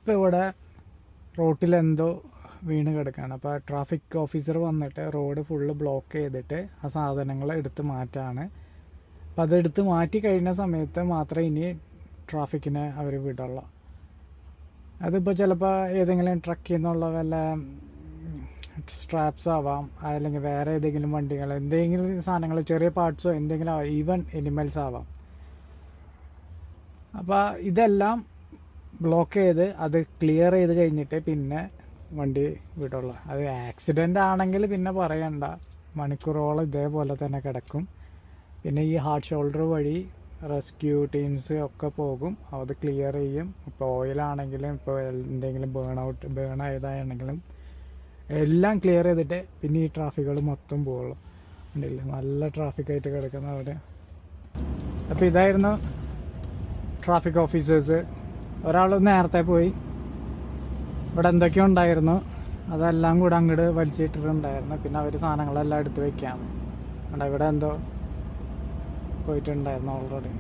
ഇപ്പോൾ ഇവിടെ റോട്ടിലെന്തോ വീണ് കിടക്കുകയാണ്. അപ്പോൾ ട്രാഫിക് ഓഫീസർ വന്നിട്ട് റോഡ് ഫുള്ള് ബ്ലോക്ക് ചെയ്തിട്ട് ആ സാധനങ്ങൾ എടുത്ത് മാറ്റാണ്. അപ്പം അതെടുത്ത് മാറ്റി കഴിഞ്ഞ സമയത്ത് മാത്രമേ ഇനി ട്രാഫിക്കിനെ അവർ വിടുള്ളൂ. അതിപ്പോൾ ചിലപ്പോൾ ഏതെങ്കിലും ട്രക്കിൽ നിന്നുള്ള വല്ല സ്ട്രാപ്സ് ആവാം, അല്ലെങ്കിൽ വേറെ ഏതെങ്കിലും വണ്ടികൾ, എന്തെങ്കിലും സാധനങ്ങൾ, ചെറിയ പാർട്സോ എന്തെങ്കിലും ആവാം, ഈവൻ എനിമൽസ് ആവാം. അപ്പോൾ ഇതെല്ലാം ബ്ലോക്ക് ചെയ്ത് അത് ക്ലിയർ ചെയ്ത് കഴിഞ്ഞിട്ട് പിന്നെ വണ്ടി വിടുള്ളൂ. അത് ആക്സിഡൻ്റ് ആണെങ്കിൽ പിന്നെ പറയണ്ട, മണിക്കൂറോളം ഇതേപോലെ തന്നെ കിടക്കും. പിന്നെ ഈ ഹാർഡ് ഷോൾഡർ വഴി റെസ്ക്യൂ ടീംസ് ഒക്കെ പോകും, അത് ക്ലിയർ ചെയ്യും. ഇപ്പോൾ ഓയിലാണെങ്കിലും ഇപ്പോൾ എന്തെങ്കിലും ബേൺ ആയതാണെങ്കിലും എല്ലാം ക്ലിയർ ചെയ്തിട്ട് പിന്നെ ഈ ട്രാഫിക്കുകൾ മൊത്തം പോകുള്ളൂ. ഉണ്ടല്ലേ, നല്ല ട്രാഫിക്കായിട്ട് കിടക്കുന്ന അവിടെ. അപ്പോൾ ഇതായിരുന്നു ട്രാഫിക് ഓഫീസേഴ്സ്. ഒരാൾ നേരത്തെ പോയി, ഇവിടെ എന്തൊക്കെയോ ഉണ്ടായിരുന്നു അതെല്ലാം കൂടെ അങ്ങോട്ട് വലിച്ചിട്ടിട്ടുണ്ടായിരുന്നു. പിന്നെ അവർ സാധനങ്ങളെല്ലാം എടുത്ത് വയ്ക്കുകയാണ്. ഇവിടെ എന്തോ പോയിട്ടുണ്ടായിരുന്നു ഓൾറെഡി.